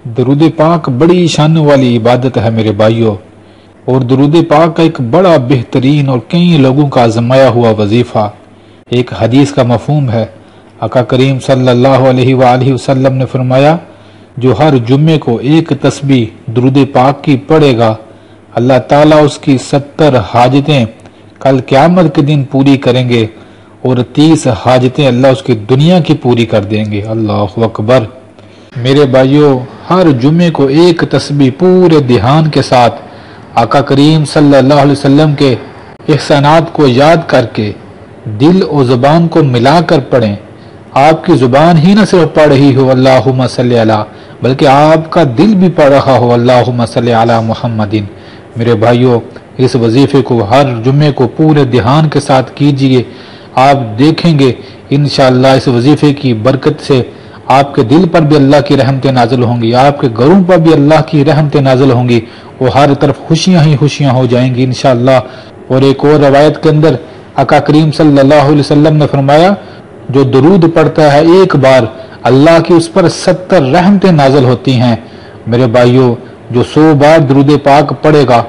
درود پاک بڑی شان والی عبادت ہے میرے بھائیوں، اور درود پاک کا ایک بڑا بہترین اور کئی لوگوں کا آزمایا ہوا وظیفہ ایک حدیث کا مفہوم ہے۔ آقا کریم صلی اللہ علیہ وآلہ وسلم نے فرمایا، جو ہر جمعے کو ایک تسبیح درود پاک کی پڑھے گا، اللہ تعالیٰ اس کی 70 حاجتیں کل قیامت کے دن پوری کریں گے، اور 30 حاجتیں اللہ اس کی دنیا کی پوری کر دیں گے۔ اللہ اکبر۔ میرے بھائیوں، ہر جمعے کو ایک تسبیح پورے دھیان کے ساتھ آقا کریم صلی اللہ علیہ وسلم کے احسانات کو یاد کر کے دل اور زبان کو ملا کر پڑھیں۔ آپ کی زبان ہی نہ صرف پڑھ رہی ہو اللہم صلی علی، بلکہ آپ کا دل بھی پڑھ رہا ہو اللہم صلی علی محمد۔ میرے بھائیوں، اس وظیفے کو ہر جمعے کو پورے دھیان کے ساتھ کیجئے۔ آپ دیکھیں گے انشاءاللہ اس وظیفے کی برکت سے آپ کے دل پر بھی اللہ کی رحمتیں نازل ہوں گی، آپ کے گھروں پر بھی اللہ کی رحمتیں نازل ہوں گی، اور ہر طرف خوشیاں ہی خوشیاں ہو جائیں گی انشاءاللہ۔ اور ایک اور روایت کے اندر آقا کریم صلی اللہ علیہ وسلم نے فرمایا، جو درود پڑھتا ہے ایک بار، اللہ کی اس پر 70 رحمتیں نازل ہوتی ہیں۔ میرے بھائیوں، جو 100 بار درود پاک پڑھے گا،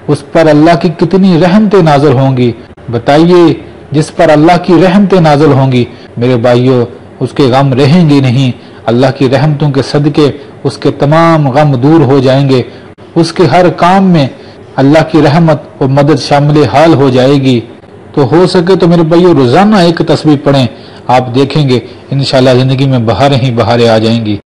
اس پر اللہ کی کتنی رحمتیں نازل ہوں گی بتائیے۔ جس پر اللہ کی رحمتیں نازل ہوں گی میرے بھائیوں، اس کے غم رہیں گے نہیں، اللہ کی رحمتوں کے صدقے اس کے تمام غم دور ہو جائیں گے، اس کے ہر کام میں اللہ کی رحمت اور مدد شامل حال ہو جائے گی۔ تو ہو سکے تو میرے بھائیوں روزانہ ایک تسبیح پڑھیں، آپ دیکھیں گے انشاءاللہ زندگی میں بہاریں ہی بہاریں آ جائیں گی۔